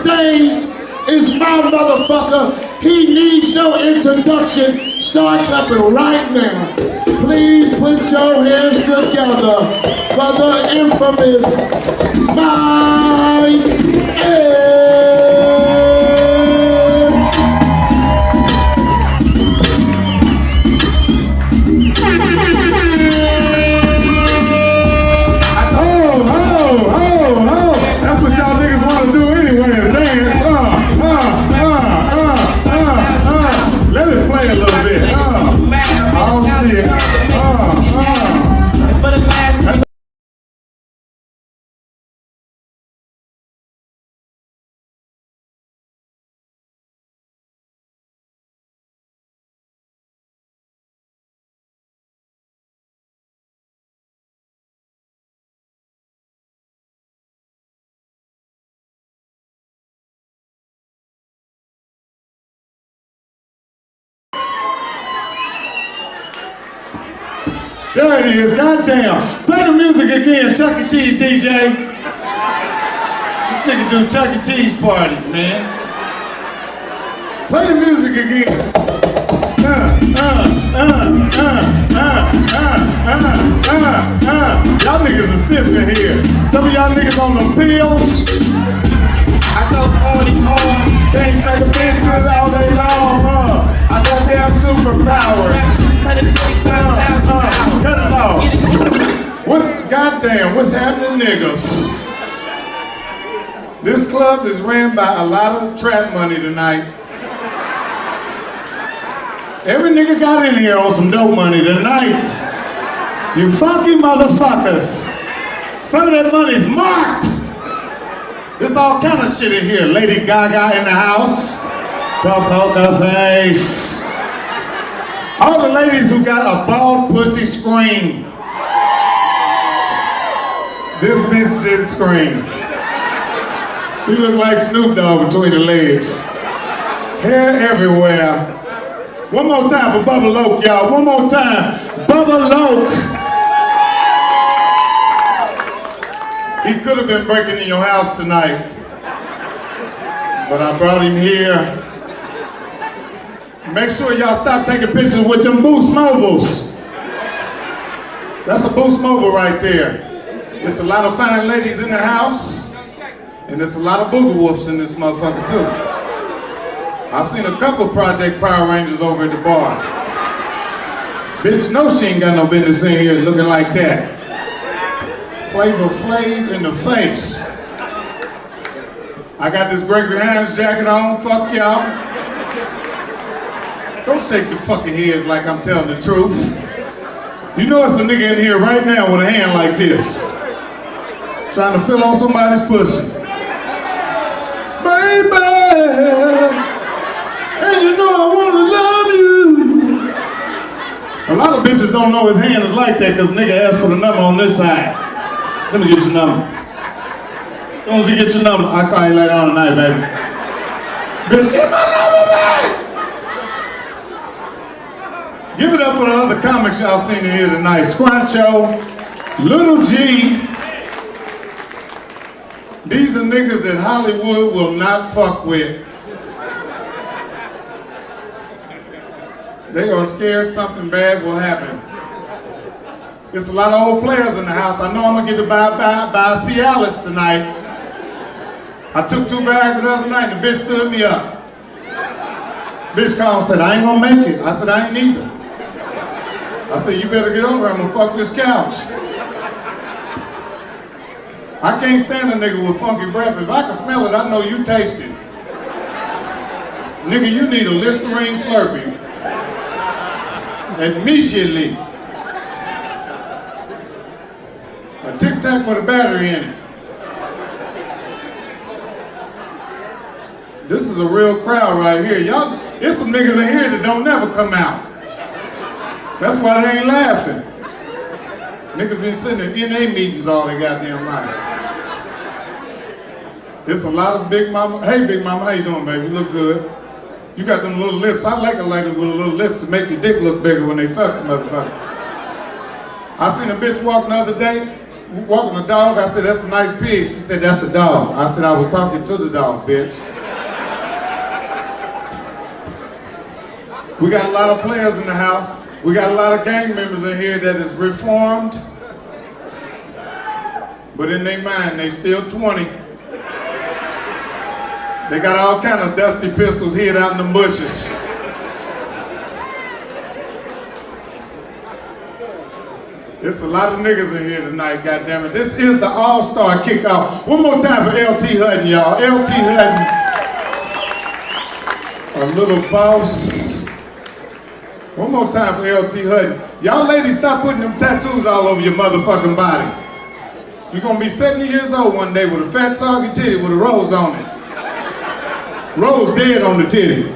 stage is my motherfucker. He needs no introduction. Start clapping right now. Please put your hands together for the infamous Mike Epps. That's what y'all niggas want to do anyway, is dance. Let it play a little bit. Oh shit. There it is, goddamn. Play the music again, Chuck E. Cheese DJ. This nigga do Chuck E. Cheese parties, man. Play the music again. Y'all niggas are stiff in here. Some of y'all niggas on the pills. I go on and on. Can't smack a bitch good all day long, I just have superpowers. Cut it off. What, goddamn, what's happening, niggas? This club is ran by a lot of trap money tonight. Every nigga got in here on some dope money tonight. You funky motherfuckers. Some of that money's marked. There's all kind of shit in here. Lady Gaga in the house. Poker face. All the ladies who got a bald pussy scream. This bitch did scream. She looked like Snoop Dogg between the legs. Hair everywhere. One more time for Bubba Loke, y'all. One more time. Bubba Loke. He could have been breaking in your house tonight, but I brought him here. Make sure y'all stop taking pictures with them Boost Mobiles. That's a Boost Mobile right there. There's a lot of fine ladies in the house, and there's a lot of booger wolves in this motherfucker too. I've seen a couple Project Power Rangers over at the bar. Bitch, no, she ain't got no business in here looking like that. Flavor Flav in the face. I got this Gregory Hines jacket on, fuck y'all. Don't shake the fucking heads like I'm telling the truth. You know it's a nigga in here right now with a hand like this. Trying to fill on somebody's pussy. Baby, and you know I wanna love you. A lot of bitches don't know his hand is like that because nigga asked for the number on this side. Let me get your number. As soon as you get your number, I'll call you later on tonight, baby. Bitch, get my number back! Give it up for the other comics y'all seen in here tonight. Scrancho, Little G. These are niggas that Hollywood will not fuck with. They are scared something bad will happen. There's a lot of old players in the house. I know I'm gonna get to buy Cialis tonight. I took 2 bags the other night and the bitch stood me up. Bitch called and said, I ain't gonna make it. I said, I ain't neither. I said, you better get over here, I'm gonna fuck this couch. I can't stand a nigga with funky breath. If I can smell it, I know you taste it. Nigga, you need a Listerine Slurpee. Immediately. A Tic Tac with a battery in it. This is a real crowd right here. Y'all, there's some niggas in here that don't never come out. That's why they ain't laughing. Niggas been sitting in NA meetings all their goddamn life. There's a lot of Big Mama. Hey, Big Mama, how you doing, baby? You look good. You got them little lips. I like a lady with little lips to make your dick look bigger when they suck the motherfucker. I seen a bitch walk the other day. walking the dog. I said, that's a nice pig. She said, that's a dog. I said, I was talking to the dog, bitch. We got a lot of players in the house. We got a lot of gang members in here that is reformed. But in their mind, they still 20. They got all kind of dusty pistols hid out in the bushes. There's a lot of niggas in here tonight, goddammit. This is the all-star kickoff. One more time for LT Hutton, y'all. LT Hutton, a little boss. One more time for LT Hutton. Y'all ladies, stop putting them tattoos all over your motherfucking body. You're gonna be 70 years old one day with a fat soggy titty with a rose on it. Rose dead on the titty.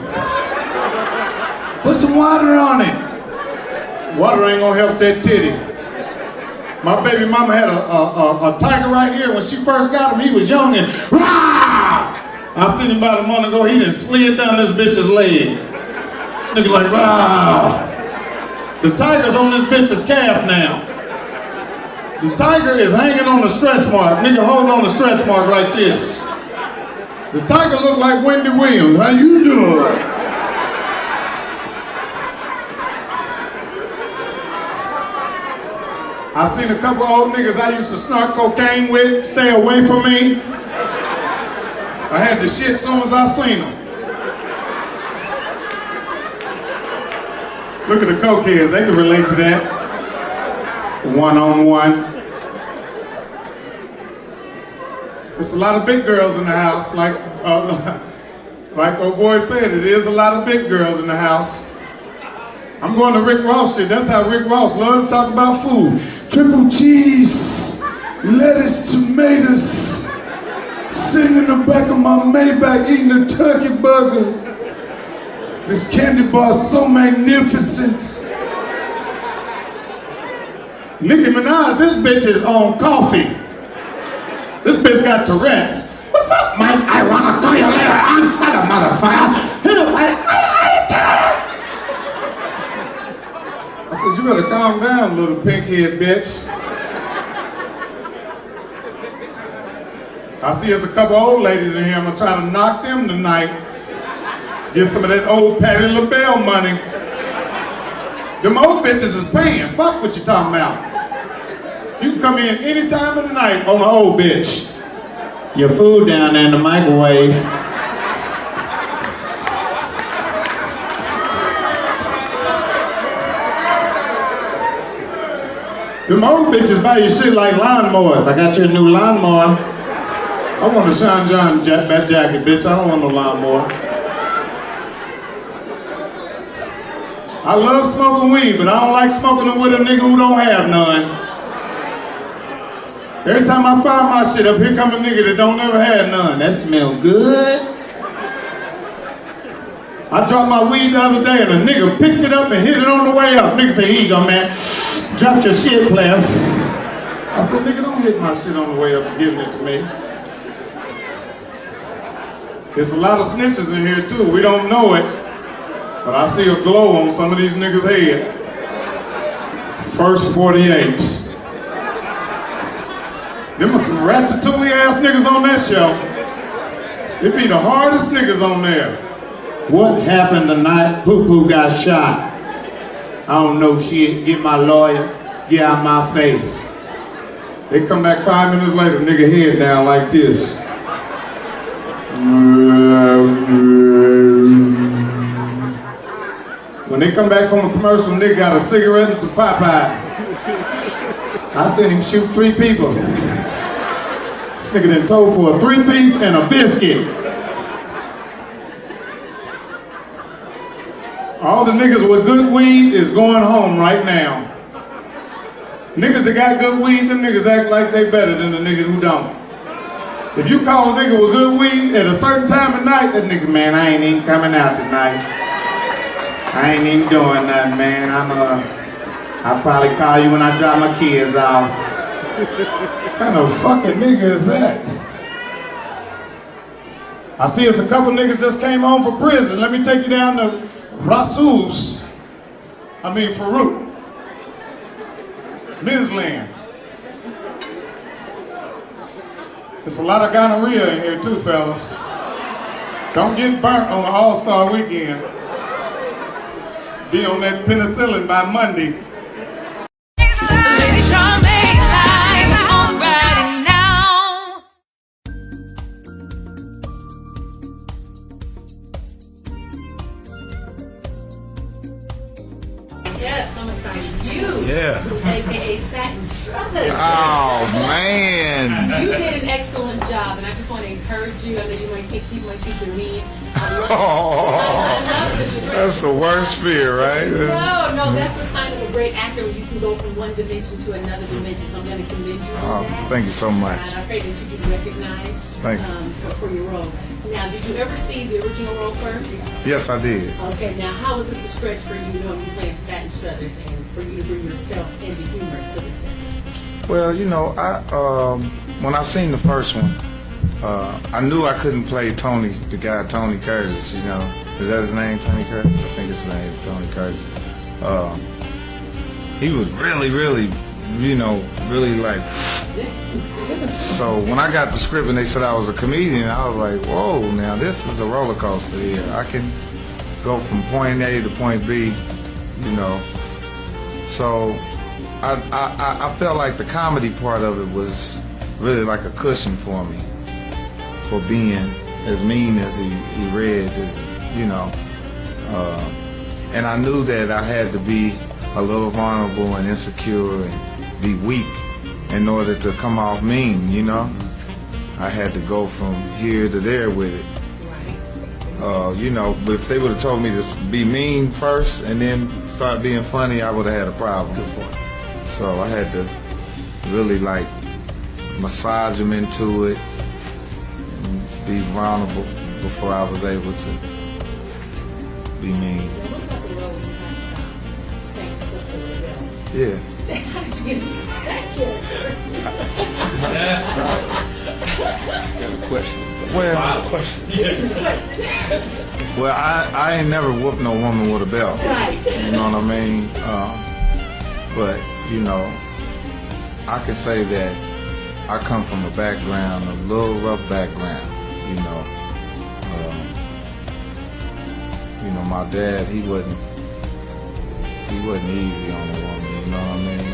Put some water on it. Water ain't gonna help that titty. My baby mama had a tiger right here. When she first got him, he was young and rah! I seen him about a month ago. He done slid down this bitch's leg. Nigga like rah! The tiger's on this bitch's calf now. The tiger is hanging on the stretch mark. Nigga holding on the stretch mark like this. The tiger look like Wendy Williams. How you doing? I seen a couple old niggas I used to snort cocaine with stay away from me. I had the shit as soon as I seen them. Look at the cokeheads, they can relate to that. One-on-one. There's a lot of big girls in the house, like old boy said, it is a lot of big girls in the house. I'm going to Rick Ross shit. That's how Rick Ross loves to talk about food. Triple cheese, lettuce, tomatoes. Sitting in the back of my Maybach eating a turkey burger. This candy bar is so magnificent. Nicki Minaj, this bitch is on coffee. This bitch got Tourette's. What's up, Mike? I wanna call you later on, like a motherfucker. I said, you better calm down, little pink-head bitch. I see there's a couple old ladies in here. I'm gonna try to knock them tonight. Get some of that old Patti LaBelle money. Them old bitches is paying. Fuck what you talking about. You can come in any time of the night on an old bitch. Your food down there in the microwave. Them old bitches buy you shit like lawnmowers. I got you a new lawnmower. I want a Sean John bat jacket, bitch. I don't want no lawnmower. I love smoking weed, but I don't like smoking it with a nigga who don't have none. Every time I fire my shit up, here come a nigga that don't never have none. That smell good. I dropped my weed the other day and a nigga picked it up and hit it on the way up. Nigga said, here you go, man. Dropped your shit, player. I said, nigga, don't hit my shit on the way up and giving it to me. There's a lot of snitches in here too. We don't know it, but I see a glow on some of these niggas' head. First 48. Them are some ratatouille ass niggas on that show. It be the hardest niggas on there. What happened the night Poo-Poo got shot? I don't know shit. Get my lawyer. Get out my face. They come back 5 minutes later, nigga head down like this. When they come back from a commercial, nigga got a cigarette and some Popeyes. I seen him shoot 3 people. This nigga done told for a 3-piece and a biscuit. All the niggas with good weed is going home right now. Niggas that got good weed, them niggas act like they better than the niggas who don't. If you call a nigga with good weed at a certain time of night, that nigga, man, I ain't even coming out tonight. I ain't even doing nothing, man. I'll probably call you when I drop my kids off. What kind of fucking nigga is that? I see there's a couple niggas just came home from prison. Let me take you down to Farouk. Ms. Land. There's a lot of gonorrhea in here too, fellas. Don't get burnt on the All-Star weekend. Be on that penicillin by Monday. Yes, I'm excited. You, Yeah. aka Satin Struthers. Oh, man. You did an excellent job, and I just want to encourage you. I know you might think you're mean. I love the stretch. That's the worst fear, right? No, that's the sign of a great actor when you can go from one dimension to another dimension. So I'm going to commend you on that. Thank you so much. And I pray that you get recognized Thank you. for your role. Now, did you ever see the original role first? Yes, I did. Okay, now how was this a stretch for you knowing you playing Satin Struthers and for you to bring yourself into humor, so to speak? Well, you know, when I seen the first one, I knew I couldn't play Tony, the guy Tony Curtis, you know. Is that his name, Tony Curtis? I think his name is Tony Curtis. He was really, you know, really like... So when I got the script and they said I was a comedian, I was like, whoa, now this is a roller coaster here. I can go from point A to point B, you know. So I felt like the comedy part of it was really like a cushion for me, for being as mean as he read, as, you know. And I knew that I had to be a little vulnerable and insecure and be weak in order to come off mean, you know. I had to go from here to there with it. You know, but if they would have told me to be mean first and then start being funny, I would have had a problem. So I had to really like massage them into it and be vulnerable before I was able to be mean. Yes. How did you get into that Well, I ain't never whooped no woman with a belt. Right. You know what I mean? But, you know, I can say that I come from a background, a little rough background, you know. My dad, he wasn't easy on a woman, you know what I mean?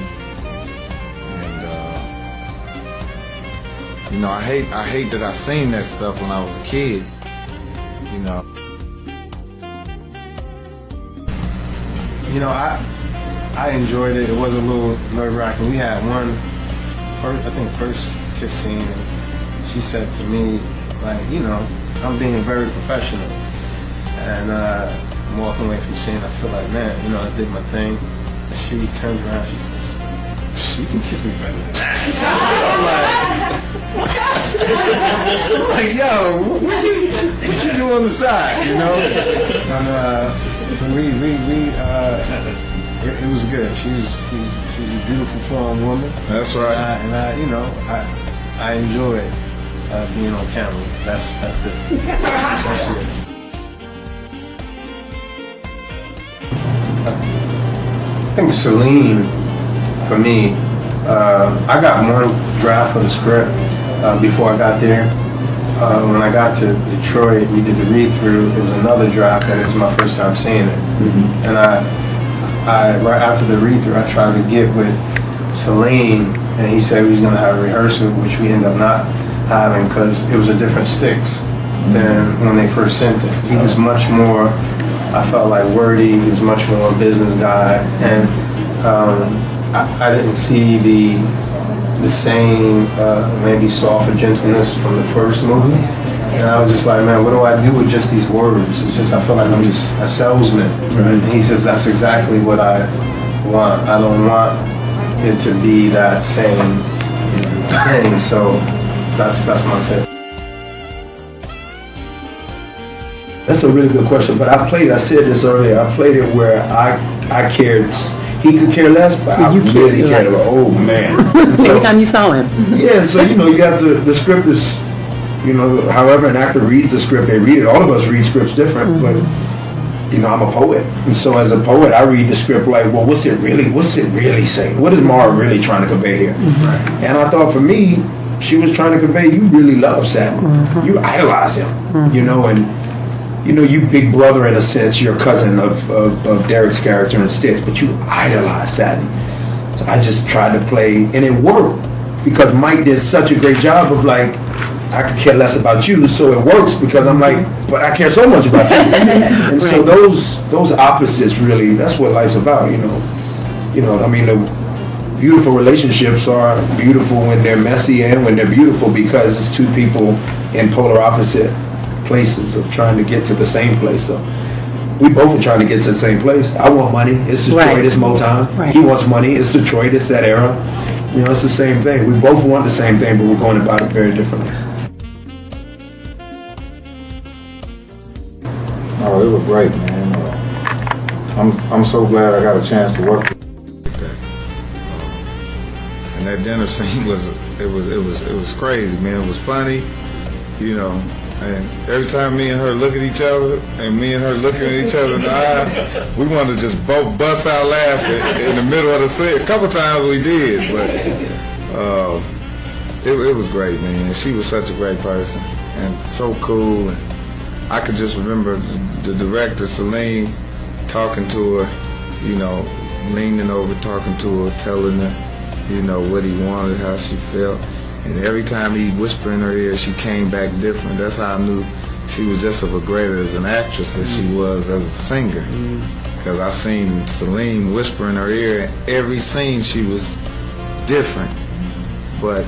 And, you know, I hate that I seen that stuff when I was a kid, you know. You know, I enjoyed it. It was a little nerve-wracking. We had first kiss scene, and she said to me, like, you know, I'm being very professional. And I'm walking away from the scene, I feel like, man, you know, I did my thing. And she turns around, she says, she can kiss me better than that. I'm like, yo, what you do on the side, you know? And it was good. She's a beautiful, foreign woman. That's right. I enjoy being on camera. That's it. That's it. I think Celine, for me, I got one draft of the script before I got there. When I got to Detroit, we did the read-through. It was another draft, and it was my first time seeing it. Mm-hmm. And I right after the read-through, I tried to get with Celine, and he said he was going to have a rehearsal, which we ended up not having because it was a different sticks than when they first sent it. He was much more, I felt like, wordy. He was much more a business guy, and I didn't see the same maybe softer gentleness from the first movie. And I was just like, man, what do I do with just these words? It's just, I feel like I'm just a salesman. Right. And he says, that's exactly what I want. I don't want it to be that same thing. So that's my tip. That's a really good question, but I said this earlier, I played it where I cared, he could care less, but I really cared about, oh man. Every time you saw him. Yeah, and so, you know, you have the script is, you know, however an actor reads the script, they read it. All of us read scripts different, but, you know, I'm a poet. And so as a poet, I read the script like, well, what's it really saying? What is Mara really trying to convey here? Right. And I thought for me, she was trying to convey you really love Satin. You idolize him, you know, and you know, you big brother in a sense, you're a cousin of Derek's character in Sticks, but you idolize Satin. So I just tried to play, and it worked because Mike did such a great job of like, I could care less about you, so it works because I'm like, but I care so much about you. And so those opposites really, that's what life's about, you know. You know, I mean, the beautiful relationships are beautiful when they're messy and when they're beautiful because it's two people in polar opposite places of trying to get to the same place. So we both are trying to get to the same place. I want money. It's Detroit. It's Motown. Right. He wants money. It's Detroit. It's that era. You know, it's the same thing. We both want the same thing, but we're going about it very differently. Oh, it was great, man. I'm so glad I got a chance to work with that. And that dinner scene was crazy, man. It was funny, you know. And every time me and her look at each other, and me and her looking at each other in the eye, we wanted to just both bust out laughing in the middle of the scene. A couple times we did, but it was great, man. She was such a great person and so cool. And I could just remember the director, Celine, talking to her, you know, leaning over, talking to her, telling her, you know, what he wanted, how she felt. And every time he'd whisper in her ear, she came back different. That's how I knew she was just as great as an actress as she was as a singer. Because I seen Celine whisper in her ear, and every scene she was different. But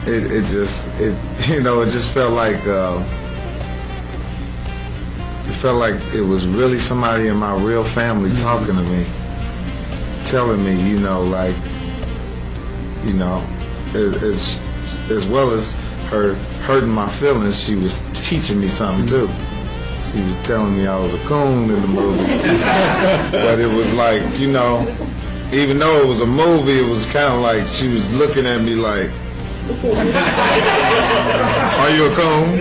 it just felt like it was really somebody in my real family talking to me, telling me, you know, like, you know, it's as well as her hurting my feelings, she was teaching me something too. She was telling me I was a coon in the movie. But it was like, you know, even though it was a movie, it was kind of like she was looking at me like, are you a coon?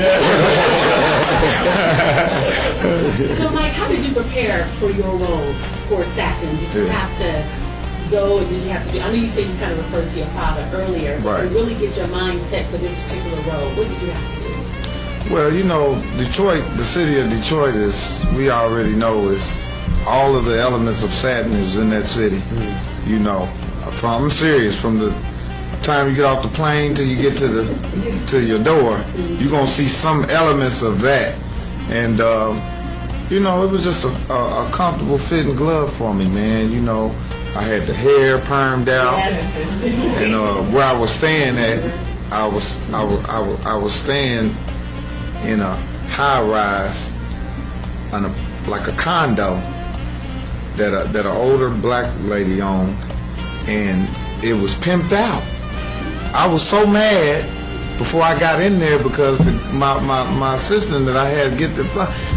So, Mike, how did you prepare for your role for Satin? Did you have to go, or did you have to do, I know you said you kind of referred to your father earlier, but to really get your mind set for this particular role, what did you have to do? Well, you know, Detroit, the city of Detroit is, we already know, is all of the elements of Satin is in that city. You know, I'm serious, from the time you get off the plane till you get to your door, you're gonna see some elements of that. And you know, it was just a comfortable fitting glove for me, man. You know, I had the hair permed out, and where I was staying at, I was staying in a high rise, like a condo that an older black lady owned, and it was pimped out. I was so mad before I got in there because my assistant that I had get the,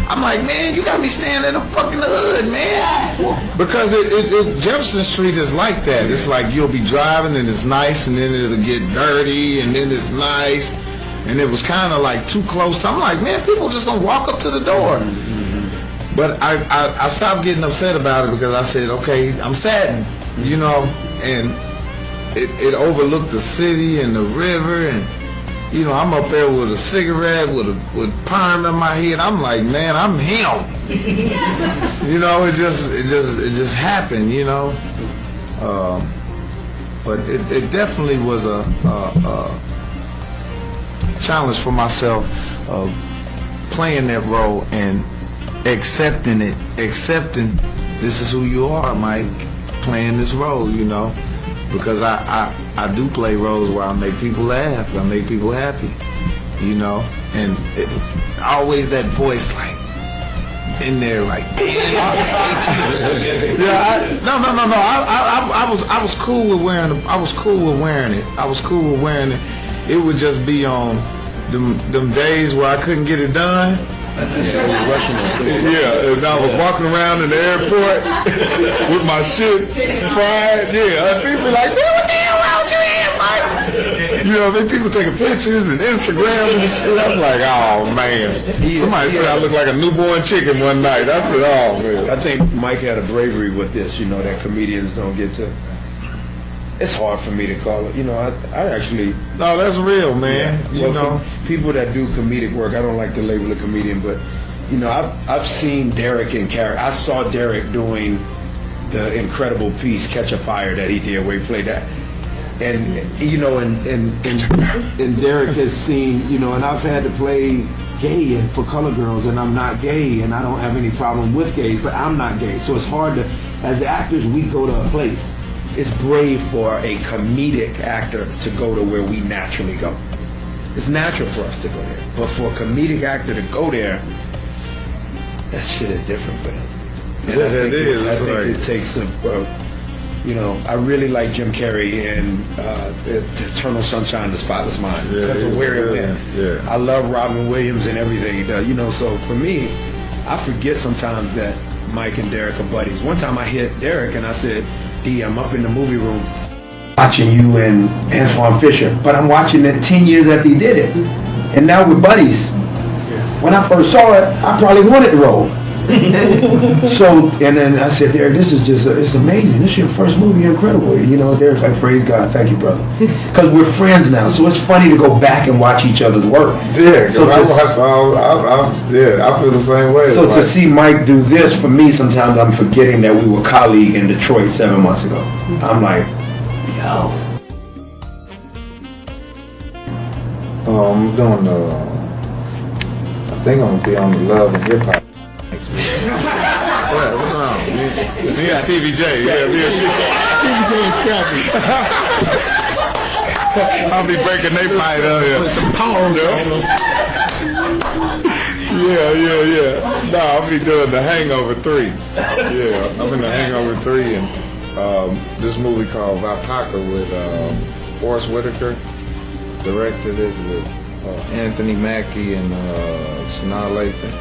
I'm like, man, you got me staying in the fucking hood, man. Because Jefferson Street is like that. It's like you'll be driving and it's nice, and then it'll get dirty, and then it's nice. And it was kind of like too close to, I'm like, man, people just gonna walk up to the door. But I stopped getting upset about it because I said, okay, I'm Satin, you know, and it overlooked the city and the river, and you know, I'm up there with a cigarette, with perm in my head. I'm like, man, I'm him. You know, it just happened, you know. But it definitely was a challenge for myself of playing that role and accepting this is who you are, Mike, playing this role, you know. Because I do play roles where I make people laugh, I make people happy, you know, and it's always that voice like in there like, yeah, I was cool with wearing it. I was cool with wearing it. It would just be on them days where I couldn't get it done. Yeah, and I was walking around in the airport with my shit fried. Yeah, and people be like, man, what the hell wrong with your head, Mike? You know, then people taking pictures and Instagram and shit. I'm like, oh man. Somebody said I look like a newborn chicken one night. I said, oh man. I think Mike had a bravery with this, you know, that comedians don't get to. it's hard for me to call it. You know, I actually. No, that's real, man. Yeah, You know, people that do comedic work, I don't like to label a comedian, but you know, I've seen Derek in character. I saw Derek doing the incredible piece "Catch a Fire" that he did, where he played that. And you know, and Derek has seen, you know, and I've had to play gay and for color girls, and I'm not gay, and I don't have any problem with gays, but I'm not gay. So it's hard to, as actors, we go to a place. It's brave for a comedic actor to go to where we naturally go. It's natural for us to go there, but for a comedic actor to go there, that shit is different for them. And Yeah, I think it is. I It's think like- it takes a. You know, I really like Jim Carrey in Eternal Sunshine of the Spotless Mind because of where it went. Yeah. I love Robin Williams and everything he does. You know, so for me, I forget sometimes that Mike and Derek are buddies. One time I hit Derek and I said, D, I'm up in the movie room watching you and Antoine Fisher, but I'm watching it 10 years after he did it. And now we're buddies. When I first saw it, I probably wanted to roll. So, and then I said, Derek, this is just, it's amazing. This is your first movie, you're incredible. You know, Derek's like, praise God, thank you, brother. Because we're friends now, so it's funny to go back and watch each other's work. Yeah, So I feel the same way. So Like, to see Mike do this, for me, sometimes I'm forgetting that we were colleagues in Detroit 7 months ago. I'm like, yo. I'm doing I think I'm gonna be on the Love and Hip Hop. Yeah, what's wrong? Me and Stevie J. Yeah, me and Stevie J and Scrappy. I'll be breaking their fight up here. Put some pause on them. Yeah. No, I'll be doing The Hangover 3. Yeah, I'm in The Hangover 3, and this movie called Vipaka with Forrest Whitaker directed it with Anthony Mackie and Sanaa Lathan.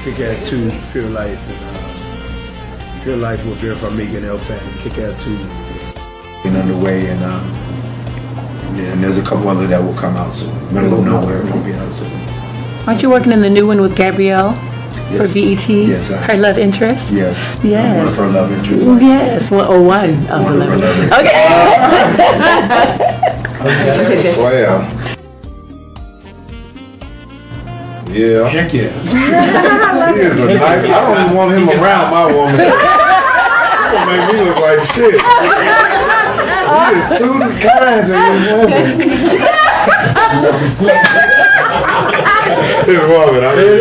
Kick-Ass 2, Pure Life, and Pure Life with Vera Farmiga and El Fan. Kick-Ass 2 and underway, and there's a couple other that will come out soon. Middle of Nowhere will be out soon. Aren't you working in the new one with Gabrielle for Yes. BET? Yes, I am. Her love interest? Yes. Yes. One of her love interests. Yes, one of her love interests. Okay. Well, yeah. Heck yeah. He is a nice. I don't even want him around my woman. He's gonna make me look like shit. He is two kinds of his woman. His woman. I mean,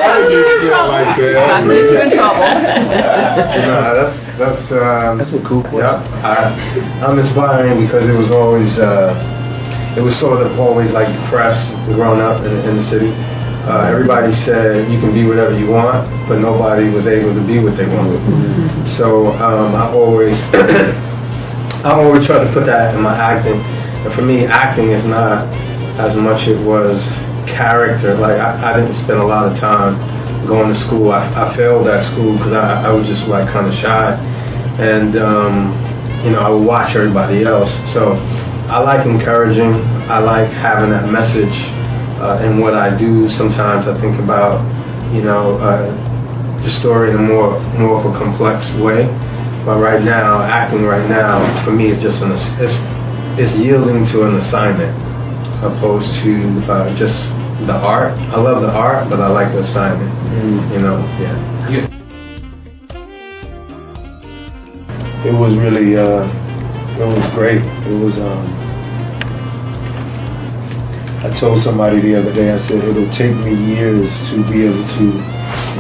I didn't feel like that. Nah, that's a cool question. Yeah, I'm inspiring because it was always it was sort of always like depressed growing up in the city. Everybody said you can be whatever you want, but nobody was able to be what they wanted. So I always I always try to put that in my acting. And for me, acting is not as much it was character. Like I didn't spend a lot of time going to school. I failed at school because I was just like kind of shy, and you know, I would watch everybody else. So I like encouraging. I like having that message in what I do. Sometimes I think about, you know, the story in a more of a complex way. But right now, acting right now for me is just it's yielding to an assignment, opposed to just the art. I love the art, but I like the assignment. You know, yeah. It was really, it was great. It was, I told somebody the other day, I said, it'll take me years to be able to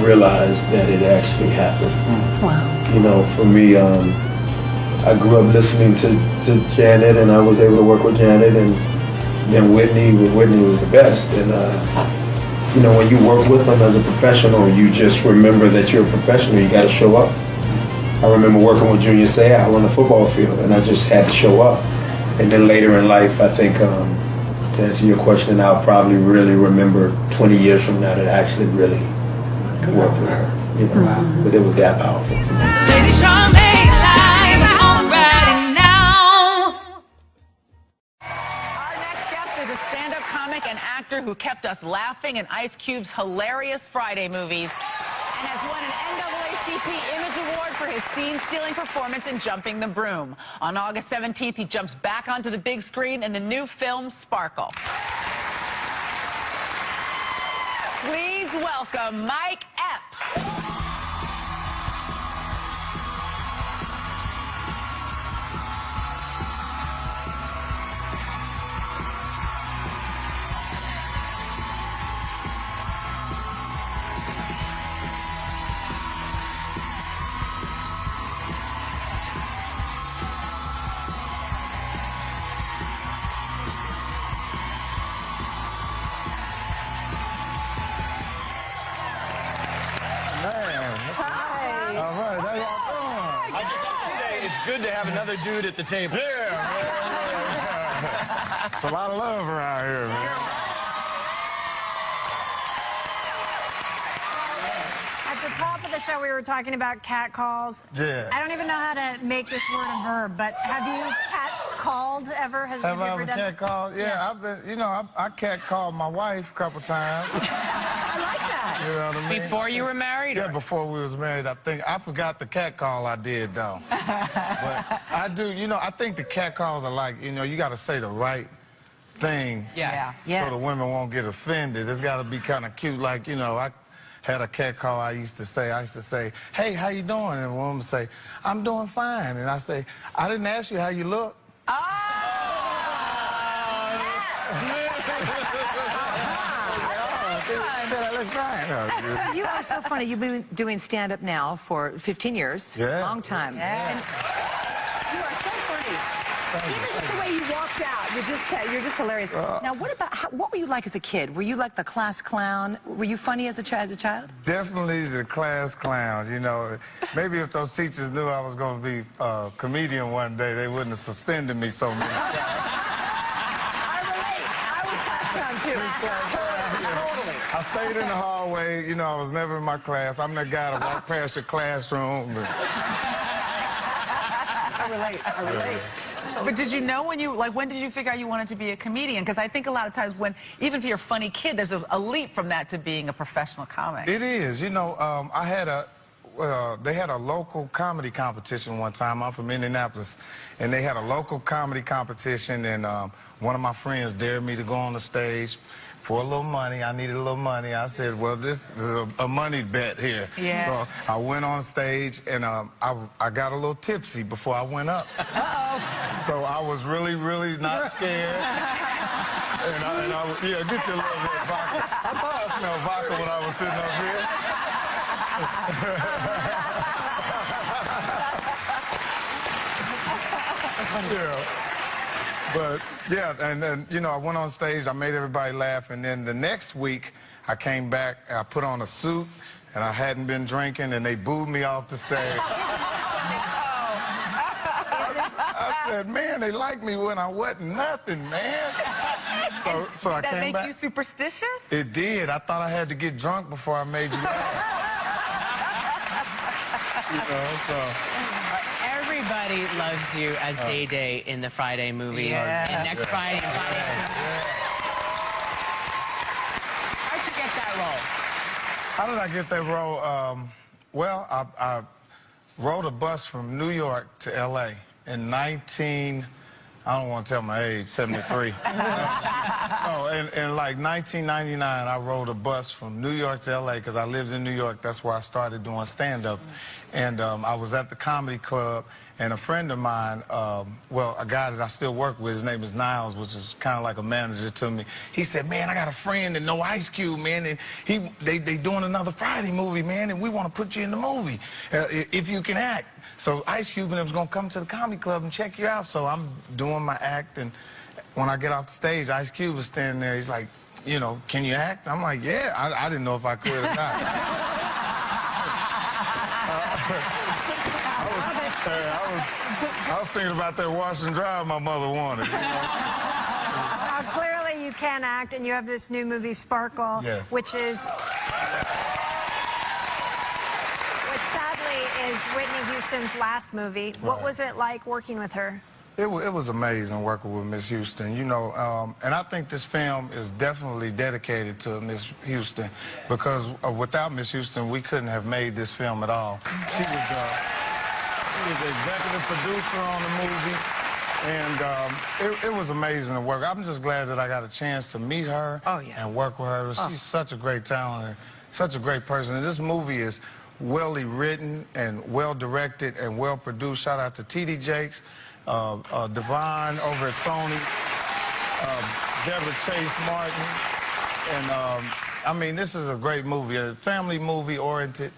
realize that it actually happened. Wow. You know, for me, I grew up listening to Janet, and I was able to work with Janet, and then Whitney was the best. And, you know, when you work with them as a professional, you just remember that you're a professional, you gotta show up. I remember working with Junior Seau on the football field, and I just had to show up. And then later in life, I think, to answer your question, I'll probably really remember 20 years from now that I actually really worked with her. You know, but it was that powerful for me. Lady Charmaine live on right now. Our next guest is a stand-up comic and actor who kept us laughing in Ice Cube's hilarious Friday movies. has won an NAACP Image Award for his scene-stealing performance in Jumping the Broom. On August 17th, he jumps back onto the big screen in the new film Sparkle. Please welcome Mike Epps. I just have to say, it's good to have another dude at the table. Yeah. It's a lot of love around here, man. At the top of the show, we were talking about cat calls. Yeah. I don't even know how to make this word a verb, but have you cat called ever? Have I ever cat called? Yeah, I've been, you know, I cat called my wife a couple times. I like that. You know what I mean? Before you were married? Yeah, before we was married. I forgot the cat call I did, though. But I do, you know, I think the cat calls are like, you know, you got to say the right thing. Yes. Yes. So the women won't get offended. It's got to be kind of cute. Like, you know, I had a cat call I used to say, hey, how you doing? And a woman would say, I'm doing fine. And I say, I didn't ask you how you look. So you are so funny. You've been doing stand-up now for 15 years. Yeah. Long time. Yeah. And you are so funny. Even just the way you walked out, you're just hilarious. Now, what were you like as a kid? Were you like the class clown? Were you funny as a child? Definitely the class clown, you know. Maybe if those teachers knew I was going to be a comedian one day, they wouldn't have suspended me so many times. I relate. I was class clown, too. Totally. I stayed in the hallway, you know, I was never in my class. I'm that guy to walk past your classroom. I relate. But did you know when did you figure out you wanted to be a comedian? Because I think a lot of times even if you're a funny kid, there's a leap from that to being a professional comic. It is. You know, they had a local comedy competition one time. I'm from Indianapolis. And they had a local comedy competition, and one of my friends dared me to go on the stage for a little money. I needed a little money. I said, well, this is a money bet here. Yeah. So I went on stage, and I got a little tipsy before I went up. So I was really, really not scared. And yeah, get your little bit of vodka. I thought I smelled vodka when I was sitting up here. Yeah. But yeah, and then, you know, I went on stage, I made everybody laugh, and then the next week I came back, I put on a suit, and I hadn't been drinking, and they booed me off the stage. I said, man, they liked me when I wasn't nothing, man. So I came back. Did that make you superstitious? It did. I thought I had to get drunk before I made you laugh. You know, so. Everybody loves you as Day Day in the Friday movie. Yeah. And next Friday. How'd you get that role? How did I get that role? Well, I rode a bus from New York to L.A. in I don't want to tell my age, 73. In like 1999, I rode a bus from New York to L.A. because I lived in New York. That's where I started doing stand-up. And I was at the comedy club, and a friend of mine, well, a guy that I still work with, his name is Niles, which is kind of like a manager to me. He said, man, I got a friend that know Ice Cube, man, and they doing another Friday movie, man, and we want to put you in the movie if you can act. So Ice Cube and them was going to come to the comedy club and check you out. So I'm doing my act, and when I get off the stage, Ice Cube was standing there. He's like, you know, can you act? I'm like, yeah. I didn't know if I could or not. I was thinking about that wash and dry my mother wanted. You know? Clearly you can act, and you have this new movie, Sparkle, yes. which sadly is Whitney Houston's last movie. Right. What was it like working with her? It was amazing working with Miss Houston, you know, and I think this film is definitely dedicated to Miss Houston because without Miss Houston, we couldn't have made this film at all. She was the executive producer on the movie, and it was amazing to work. I'm just glad that I got a chance to meet her and work with her. She's such a great talent, and such a great person. And this movie is well written and well directed and well produced. Shout out to T.D. Jakes. Devon over at Sony, Deborah Chase Martin, and I mean, this is a great movie, a family movie oriented.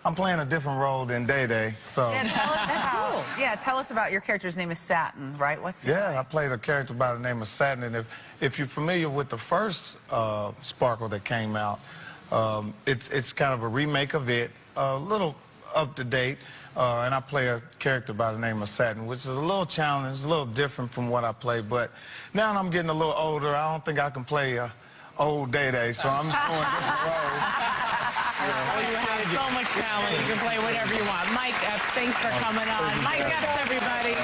I'm playing a different role than Day Day, so. Yeah, tell us that's cool. Yeah, tell us about your character's name is Satin, right? What's it like? I played a character by the name of Satin, and if you're familiar with the first Sparkle that came out, it's kind of a remake of it, a little up to date. And I play a character by the name of Satin, which is a little challenging, a little different from what I play. But now that I'm getting a little older, I don't think I can play old Day Day, so I'm just going different roles. Well, you have so much talent. You can play whatever you want. Mike Epps, thanks for coming on. Mike Epps, everybody.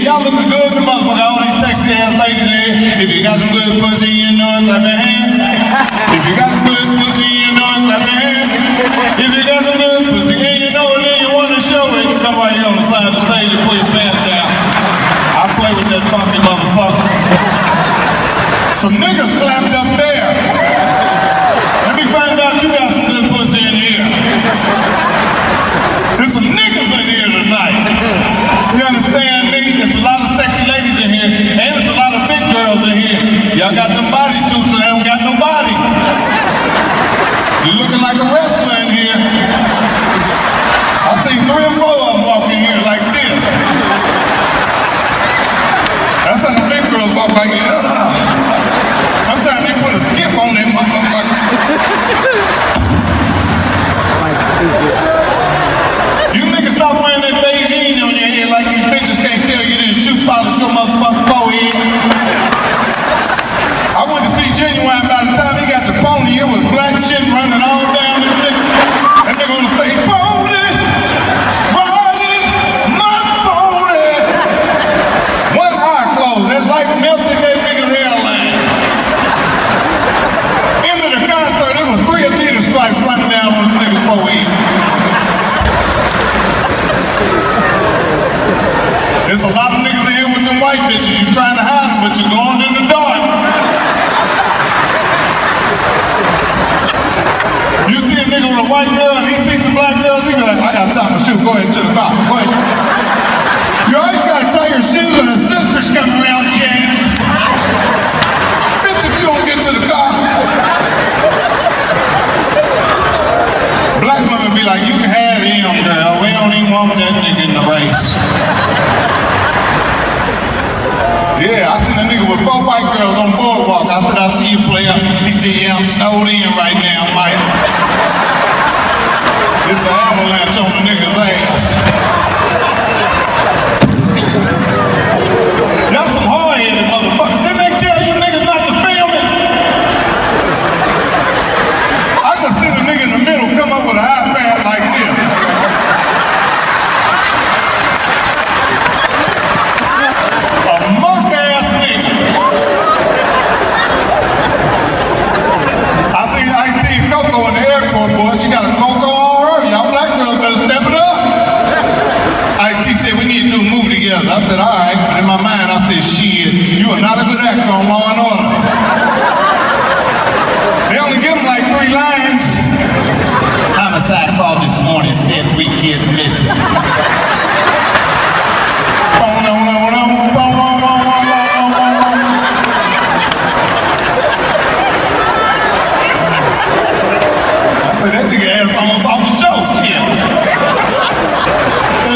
Y'all looking good, the motherfucker. All these sexy ass ladies in here. If you got some good pussy, you know it, clap your hand. If you got some good pussy, you know it, clap your hand. If you got some good pussy and you know it, then you want to show it, come right here on the side of the stage and pull your pants down. I play with that funky motherfucker. Some niggas clapped up there. Let me find out you got some good pussy in here. There's some niggas in here tonight. You understand me? There's a lot of sexy ladies in here, and there's a lot of big girls in here. Y'all got them body suits and they don't got no body. You're looking like a wrestler in here. I seen 3 or 4 of them walking here like this. That's how the big girls walk like this. Sometimes they put a skip on them motherfucker. You niggas stop wearing that beige jeans on your head like these bitches can't tell you this shoe polish your motherfucking forehead. I went to see Genuine by the time he got the pony, it was black shit running all down this nigga. That nigga on the stage, pony, riding my pony. One eye closed, that light melted that nigga's hairline. Into the concert, there was 3 Adidas stripes running down on this nigga's forehead. There's a lot of niggas in here with them white bitches. You trying to hide them, but you're going in the dark. You see a nigga with a white girl and he sees some black girls, he be like, I got time to shoot. Go ahead to the car. Go ahead. You always gotta tie your shoes when the sisters come around, James. Bitch, if you don't get to the car. Black women be like, you can have him, girl. We don't even want that nigga in the race. Yeah, I seen a nigga with 4 white girls on boardwalk. I said, I see you play up. He said, yeah, I'm snowed in right now, Mike. It's an avalanche on the nigga's ass. Y'all some hard-headed motherfuckers. Didn't they tell you niggas not to film it? I just seen a nigga in the middle come up with an iPad like this. Coco in the airport, boy. She got a Coco on her. Y'all black girls better step it up. Ice-T said, we need to do a movie together. I said, all right. But in my mind, I said, shit, you are not a good actor on Law and Order. They only give him like 3 lines. Homicide called this morning, said 3 kids missing. I said, that nigga ass almost off the show, shit.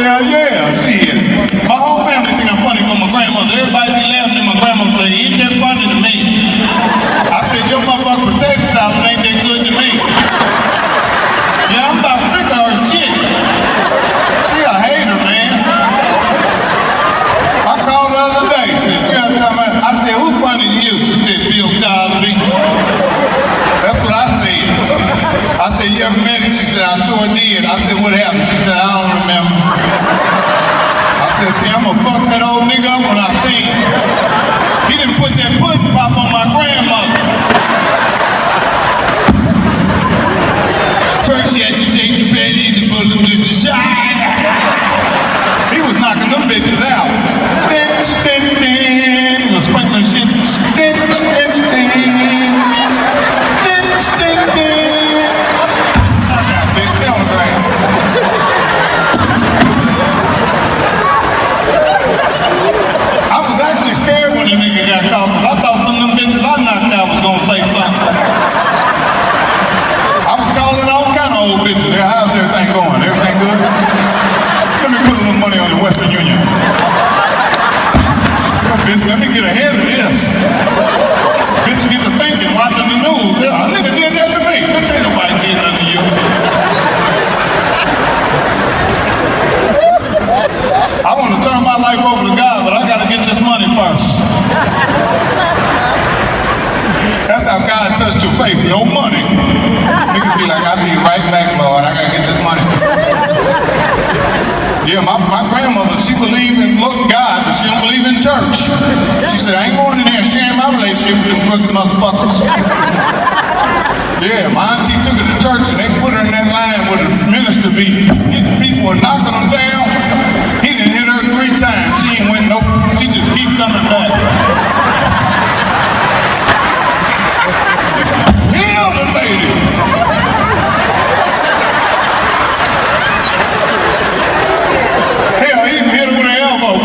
Hell yeah, shit. My whole family think I'm funny for my grandmother. Everybody be laughing at my grandmother say, ain't that funny to me? I said, your motherfucking potato salad ain't that good to me. Yeah, I'm about sick of her shit. She a hater, man. I called the other day. I said, who funny to you? She said, Bill Cosby. That's what I said. I said, you ever met him? She said, I sure did. I said, what happened? She said, I don't remember. I said, see, I'm gonna fuck that old nigga up when I see him. He didn't put that pudding pop on my grandmother. First he had to take the panties and put them to the side. He was knocking them bitches out. He was sprinkling shit. I was actually scared when the nigga got caught because I thought some of them bitches I knocked out was gonna say something. I was calling all kind of old bitches. How's everything going? Everything good? Let me put a little money on the Western Union. Bitch, let me get ahead of this. Bitch, get to thinking, watching the news. Yeah, a nigga did that to me. Bitch, ain't nobody did nothing to you. I want to turn my life over to God, but I got to get this money first. That's how God touched your faith. No money. Niggas be like, I'll be right back, Lord. I got to get this money. Yeah, my grandmother, she believed in God, but she don't believe in church. She said, I ain't going in there and sharing my relationship with them crooked motherfuckers. Yeah, my auntie took her to church and they put her in that line where the minister be hitting people and knocking them down. He done hit her 3 times. She ain't went nope. She just keep coming back. Heal the lady. Hell, he even hit her with an elbow.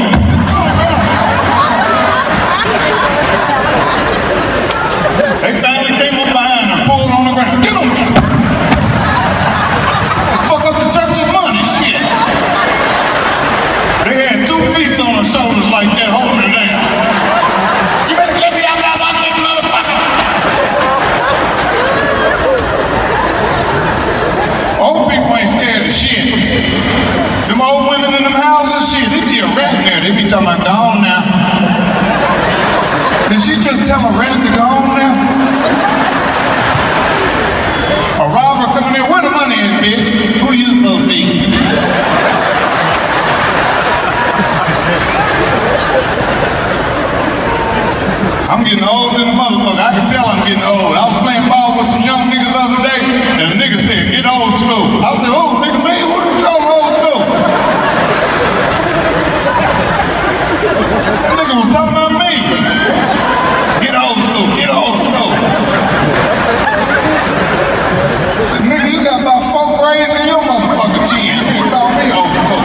They finally came up behind her, pulled on the ground. Get him! Fuck up the church's money, shit. They had 2 feet on her shoulders like that, holding her down. You better get me out of my fucking motherfucker! Old people ain't scared of shit. Them old women in them houses, shit, they be a rat in there. They be talking about, go on now. Did she just tell a rat to go on now? A robber coming in, where the money is, bitch? Who you supposed to be? I'm getting old than a motherfucker. I can tell I'm getting old. I was playing ball with some young niggas the other day, and a nigga said, get old school. I said, oh, nigga, man, what are you calling old school? That nigga was talking about me. Get old school, get old school. I said, nigga, you got about 4 grades in your motherfucking chin. You call me old school.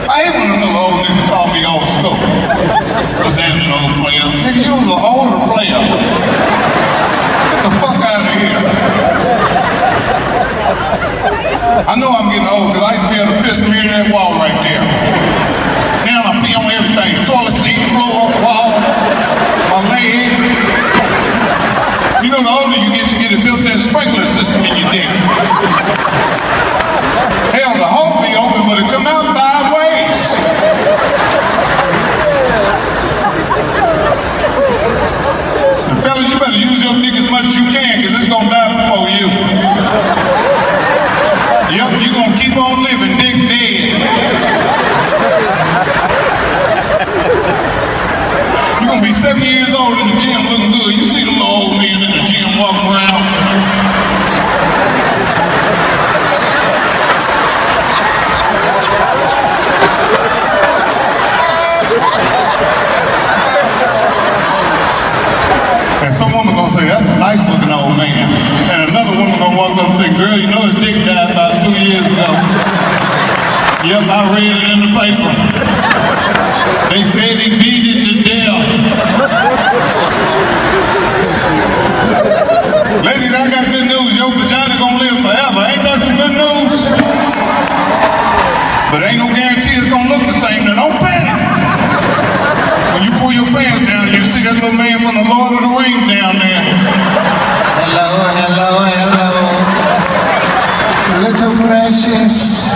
I hate when another old nigga call me old school. What's happening, old player? Nigga, you was an older player. Get the fuck out of here. I read it in the paper. They said he beat it to death. Ladies, I got good news. Your vagina gonna live forever. Ain't that some good news? But ain't no guarantee it's gonna look the same. Now don't panic. When you pull your pants down, you see that little man from the Lord of the Rings down there. Hello, hello, hello. Little precious.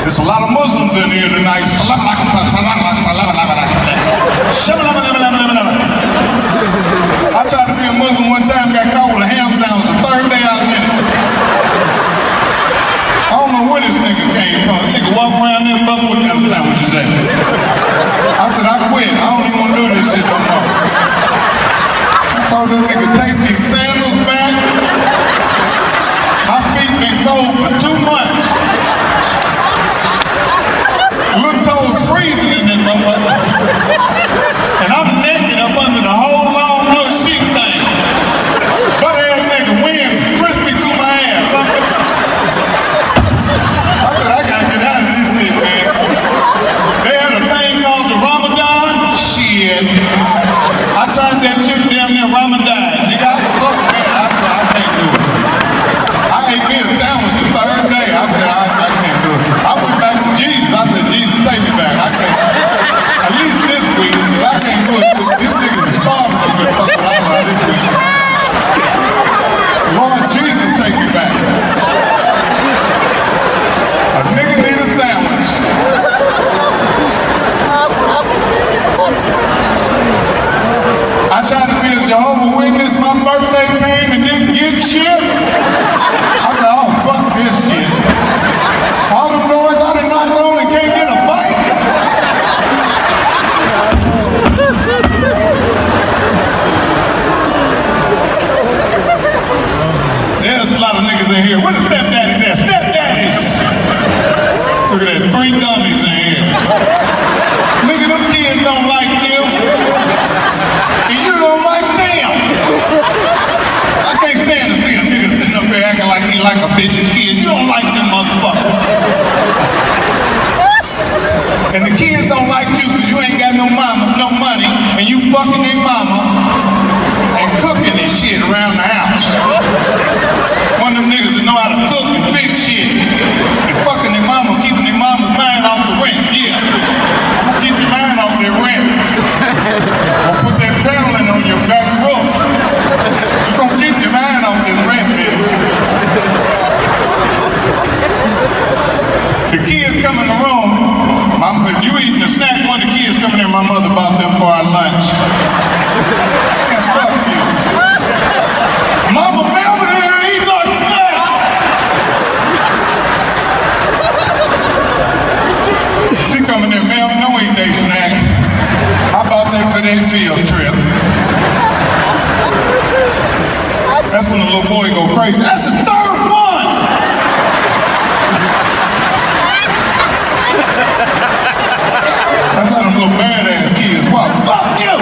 There's a lot of Muslims in here tonight. I tried to be a Muslim one time, got caught with a ham sandwich. The third day I was in it. I don't know where this nigga came from. This nigga walk around there, brother, what kind of sandwich is that? I said, I quit. I don't even want to do this shit no more. I told this nigga, take these sandals back. My feet been cold for 2 months. Little toes freezing in this motherfucker. And I'm naked up under the whole long little sheet thing. Butt ass nigga, wind crispy through my ass. I said, I gotta get out of this shit, man. They had a thing called the Ramadan. Shit. I tried that shit damn near Ramadan. Nigga, I said, fuck that. I can't do it. I ate me a sandwich the third day. I said, I can't do it. I went back to Jesus. I said, Jesus, take me back. I can't. At least this week, because I can't do it. These niggas are starving up here fucking out this week. Lord Jesus, take me back. A nigga need a sandwich. I tried to be a Jehovah's Witness. My birthday came and didn't get shit. I said, oh, fuck this shit. All them doors I done knocked on and can't get a bite. There's a lot of niggas in here. Where the stepdaddies at? Stepdaddies! Look at that, 3 dummies in here. Nigga, them kids don't like you. And you don't like them. I can't stand to see a nigga sitting up here acting like he like a bitch's kid. You don't like them motherfuckers. And the kids don't like you because you ain't got no mama, no money, and you fucking their mama and cooking and shit around the house. One of them niggas that know how to cook and fix shit and fucking their mama, keeping their mama's mind off the rent. Yeah, I'm gonna keep your mind off their rent. I'm gonna put that paneling on your back roof. You're gonna keep your mind off this rent, bitch. The kids come in the room. If you eating a snack, one of the kids coming in, my mother bought them for our lunch. Man, fuck you. Mama Melvin in here eating our snack. She coming in, Melvin, don't eat their snacks. I bought them for their field trip. That's when the little boy go crazy. That's his 3rd one. That's how them little badass kids walk. Fuck you!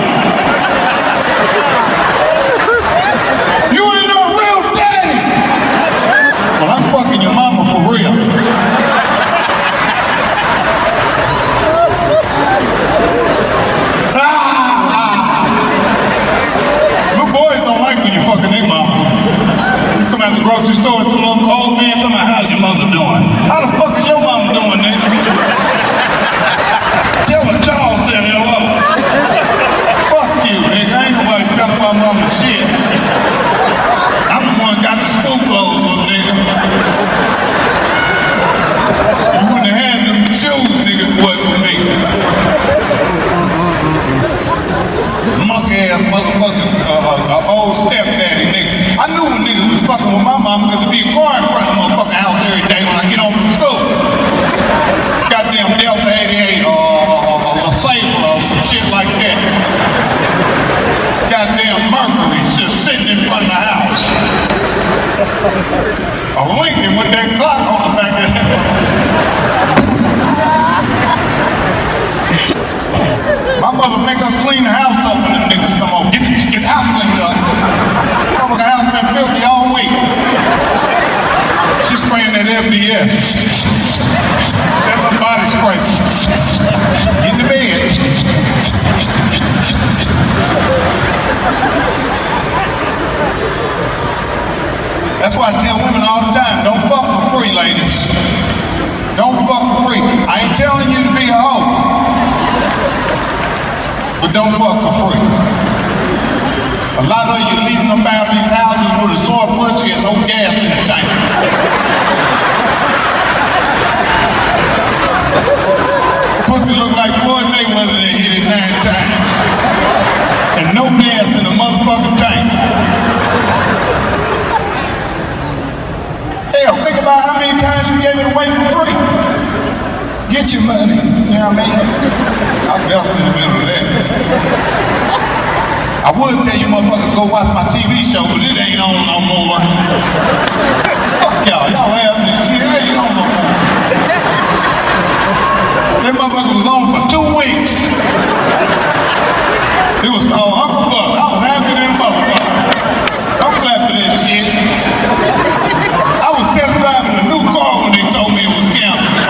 You ain't no real daddy! Well, I'm fucking your mama for real. Little boys don't like when you fucking their mama. You come out the grocery store and some little old man tell me, how's your mother doing? How the fuck is your mama doing, nigga? Tell her Charles said hello. Fuck you, nigga. Ain't nobody telling my mama shit. I'm the one got the school clothes, little nigga. You wouldn't have had them shoes, nigga, if it wasn't for me. Monkey ass motherfucking old stepdaddy, nigga. I knew when niggas was fucking with my mama because it'd be a car in front of the motherfucking house every day when I get home from school. Goddamn Delta 88 or a Sabre or some shit like that. Goddamn Mercury just sitting in front of the house. A Lincoln with that clock on the back of it. My mother make us clean the house up when them niggas come over. Get the house cleaned up. Motherfucker That's why I tell women all the time, don't fuck for free, ladies. Don't fuck for free. I ain't telling you to be a hoe, but don't fuck for free. A lot of you leaving up out of these houses with a sore pussy and no gas in the tank. Pussy look like Floyd Mayweather that hit it 9 times. And no gas in the motherfucking tank. Hell, think about how many times you gave it away for free. Get your money, you know what I mean? I'm best in the middle of that. I would tell you motherfuckers to go watch my TV show, but it ain't on no more. Fuck y'all having this shit, it ain't on no more. That motherfucker was on for 2 weeks. It was called Uncle Buck. I was happy than a motherfucker. Don't clap for that shit. I was test driving a new car when they told me it was canceled.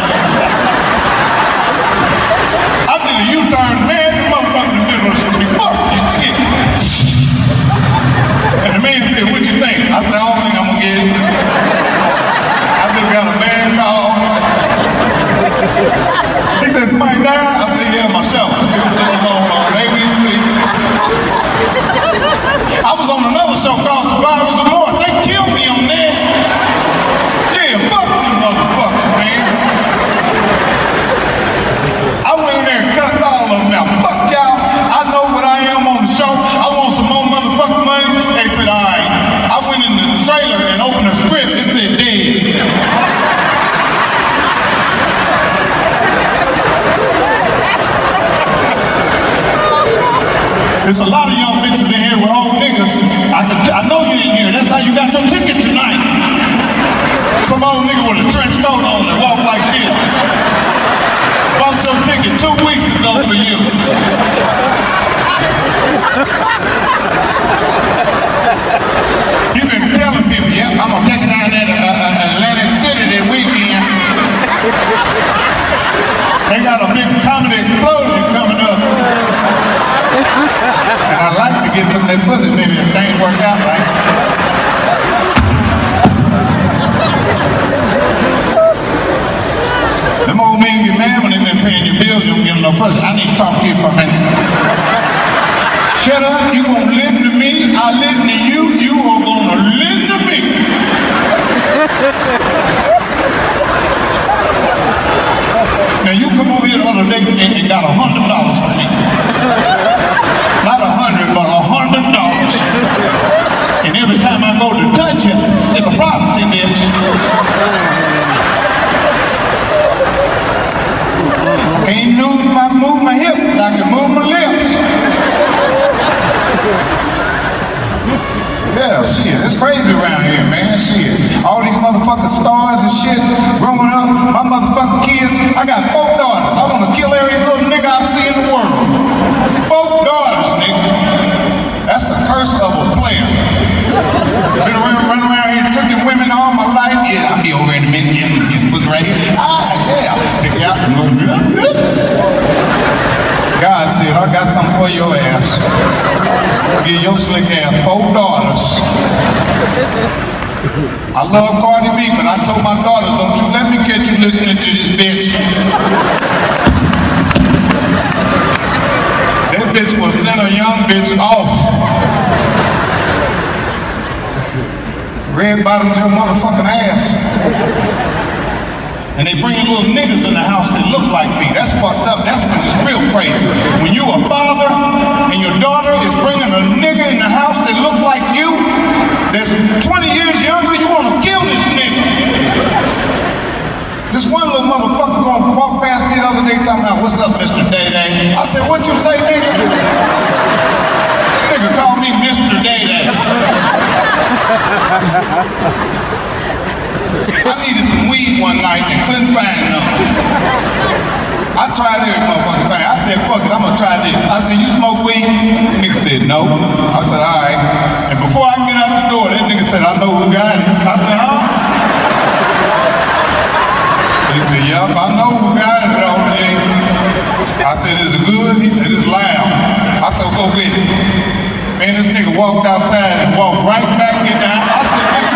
I did a U-turn, man, the motherfucker in the middle of the street. Fuck this shit. And the man said, what you think? I said, I don't think I'm gonna get it. I just got a bad call. He said, somebody died? I said, yeah, my show. It was on ABC. I was on another show called Survivors of North. They killed me on there. Yeah, fuck them motherfuckers, man. I went in there and cussed all of them out. Fuck y'all. I know what I am on the show. I want some more motherfucking money. They said, all right. I went in the trailer and opened the script. It said, dead. There's a lot of young bitches in here with old niggas. I know you in here. That's how you got your ticket tonight. Some old nigga with a trench coat on and walk like this. Bought your ticket 2 weeks ago for you. You've been telling people, yep, I'm gonna take it down there to Atlantic City that weekend. They got a big comedy explosion coming up. And I'd like to get some of that pussy, maybe if things work out right. Them old men get mad when they've been paying your bills, you don't give them no pussy. I need to talk to you for a minute. Shut up, you gonna listen to me, I listen to you, you are gonna listen to me. Now you come over here the other day and got $100 for me. Not 100, but $100. And every time I go to touch it, it's a prophecy, bitch. Can't move my hip, but I can move my lips. Yeah, shit, it's crazy around here, man, shit. All these motherfucking stars and shit, growing up, my motherfucking kids, I got 4 daughters. I wanna kill every little nigga I see in the world. 4 daughters, nigga. That's the curse of a player. Been running around here tricking women all my life. Yeah, I'll be over in a minute. Yeah, you was right here. Ah, yeah. Check it out. God said, I got something for your ass. I'll give your slick ass 4 daughters. I love Cardi B, but I told my daughters, don't you let me catch you listening to this bitch. That bitch will send a young bitch off. Red bottoms your motherfucking ass. And they bringing little niggas in the house that look like me. That's fucked up. That's when it's real crazy. When you a father and your daughter is bringing a nigga in the house that look like you, that's 20 years younger, you want to kill this nigga. This one little motherfucker gonna walk past me the other day talking about, what's up, Mr. Day-Day? I said, what you say, nigga? This nigga called me Mr. Day-Day. I needed some weed one night and couldn't find none. I tried every motherfucking thing. I said, fuck it, I'm gonna try this. I said, you smoke weed? Nigga said, no. I said, all right. And before I can get out the door, that nigga said, I know who got it. I said, huh? He said, yup, I know who got it, OJ. I said, is it good? He said, it's loud. I said, go get it. Man, this nigga walked outside and walked right back in the house. I said, nigga,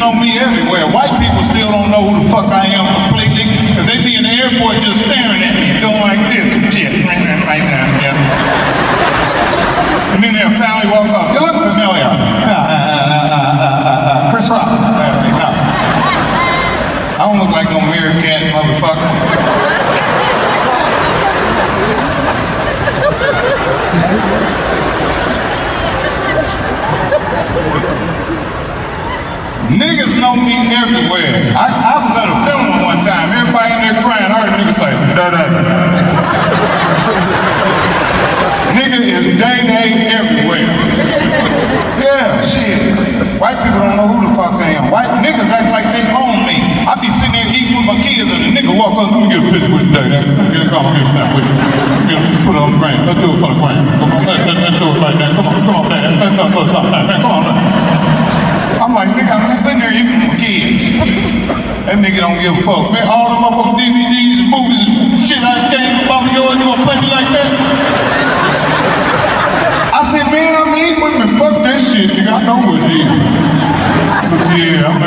know me everywhere. White people still don't know who the fuck I am completely, because they be in the airport just staring at me, doing like this and shit. Right now, yeah. And then they'll finally walk up. You look familiar. Chris Rock. No. I don't look like no meerkat motherfucker. Niggas know me everywhere. I was at a funeral one time. Everybody in there crying. I heard niggas say, da-da. Nigga is day-day everywhere. Yeah, shit. White people don't know who the fuck I am. White niggas act like they own me. I be sitting there eating with my kids and the nigga walk up, let me get a picture with you, Day-Day. Come on, get a snap with you. Put it on the ground. Let's do it for the ground. Come on, let's do it like that. Come on, Day-Day. Let's do it like that. Come on. I'm like, nigga, I'm just sitting there eating with my kids. That nigga don't give a fuck. Man, all them motherfucking DVDs and movies and shit I can't bother yours, you gonna play me like that? I said, man, I'm eating with me. Fuck that shit, nigga. I know what it is. Look here, I'm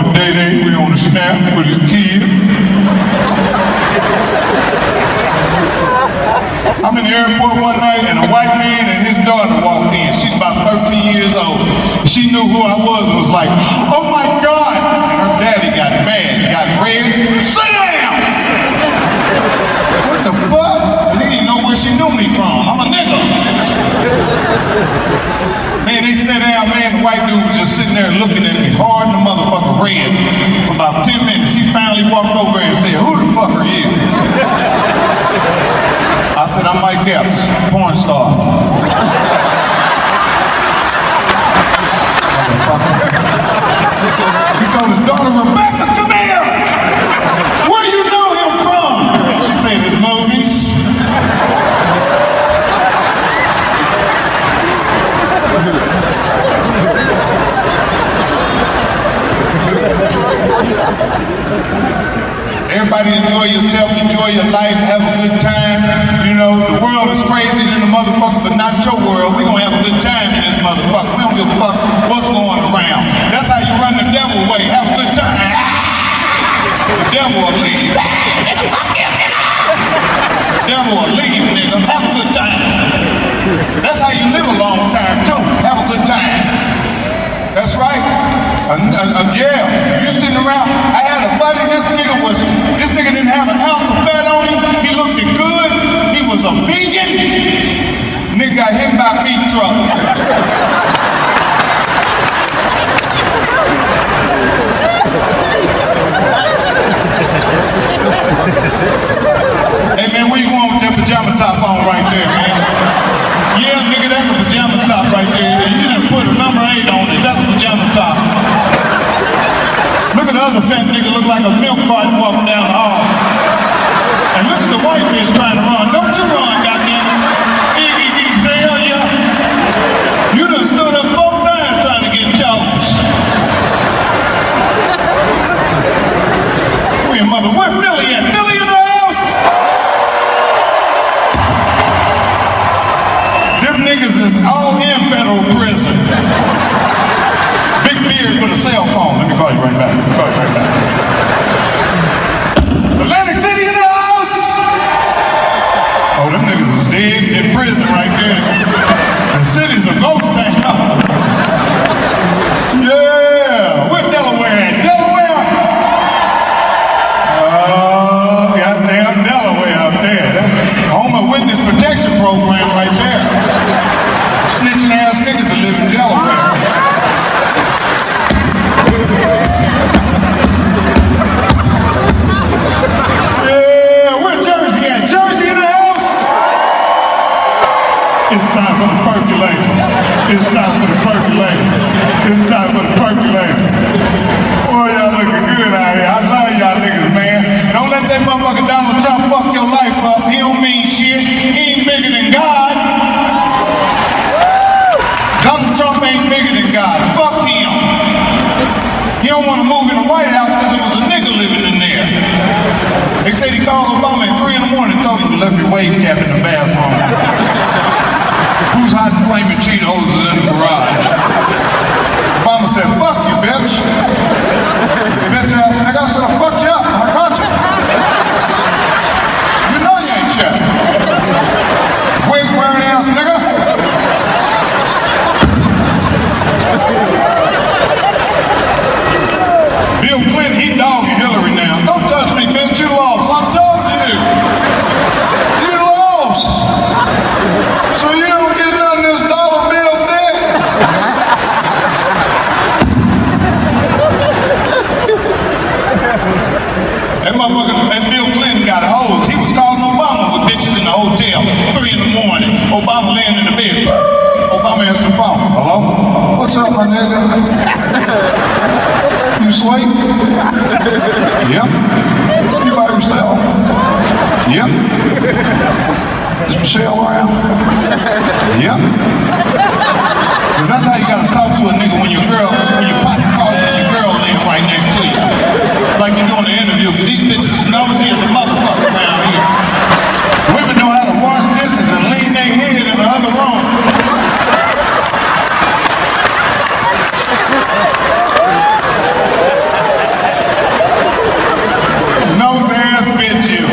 with Day-Day. We on the snap with his kid. I'm in the airport one night and a white man and his daughter walked in. She's about 13 years old. She knew who I was and was like, oh my God! And her daddy got mad, got red. Sit down! What the fuck? He didn't know where she knew me from. I'm a nigga. Man, they sat down, man, the white dude was just sitting there looking at me hard in the motherfucker red for about 10 minutes. He finally walked over and said, who the fuck are you? I said, I'm Mike Epps, porn star. He told his daughter, Rebecca, come here! Where do you know him from? She said, his movies. Everybody enjoy yourself, enjoy your life, have a good time. You know, the world is crazy than the motherfucker, but not your world. We're gonna have a good time in this motherfucker. We don't give a fuck what's going around. That's how you run the devil way. Have a good time. The devil will leave. The devil will leave, nigga. Have a good time. That's how you live a long time, too. Have a good time. That's right. Yeah, you sitting around. I had a buddy, this nigga didn't have an ounce of fat on him. He looked good. He was a vegan. Nigga got hit by a meat truck. Hey man, where you going with that pajama top on right there, man? Yeah, nigga, that's a pajama top right there. You done put a number 8 on it. That's a pajama top. Look at the other fat nigga look like a milk carton walking down the hall. And look at the white bitch trying to run. Don't you run, goddammit. Yeah. You done stood up 4 times trying to get chose. Where your mother? Where Philly at? Philly in the house? Them niggas is all in federal prison. Big beard with a cell phone. Let me call you right back. Atlantic City in the house! Oh, them niggas is dead in prison right there. The city's a ghost town. Yeah! Where Delaware at? Delaware? Oh, goddamn Delaware up there. That's the home of witness protection program right there. Snitching ass niggas that live in Delaware. Yeah, where Jersey at? Jersey in the house? It's time for the percolator. It's time for the percolator. It's time for the percolator. Boy, y'all looking good out here. I love y'all niggas, man. Don't let that motherfucker Donald Trump fuck your life up. He don't mean shit. He ain't bigger than God. Donald Trump ain't bigger than God. Fuck him. He don't want to move in the White House because there was a nigga living in there. They said he called Obama at 3 in the morning and told him to left your wave cap in the bathroom. Who's hiding flaming Cheetos in the garage? Obama said, fuck you, bitch. up, my nigga? You sleep? Yep. You by yourself? Yep. Is Michelle around? Yep. Cause that's how you gotta talk to a nigga when your partner calls you and your girl laying right next to you. Like you're doing an interview, cause these bitches is nosy as a motherfucker around here. Women know how to wash dishes and lean their head in the other room. Nose ass bitch you.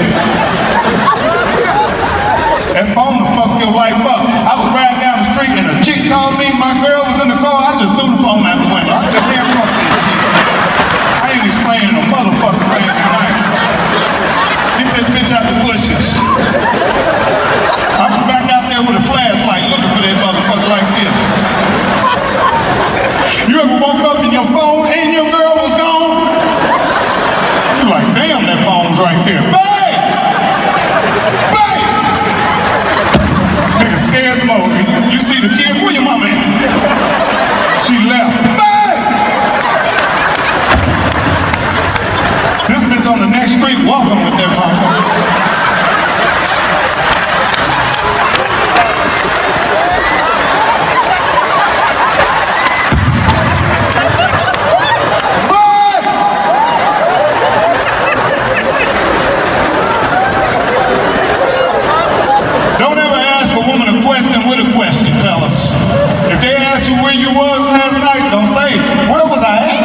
That phone will fuck your life up. I was riding down the street and a chick called me, my girl was in the car, I just threw the phone out the window. I said, man, fuck this shit. I ain't explaining a motherfucker thing tonight. Get this bitch out the bushes. I was back out there with a flashlight looking for that motherfucker like this. You ever woke up and your phone and your girl was gone? You're like, damn, that phone's right there. Bang! Bang! Nigga scared them over. You see the kid, where your mama at? She left. Bang! This bitch on the next street walking with that motherfucker. With a question, fellas. If they ask you where you was last night, don't say, where was I at?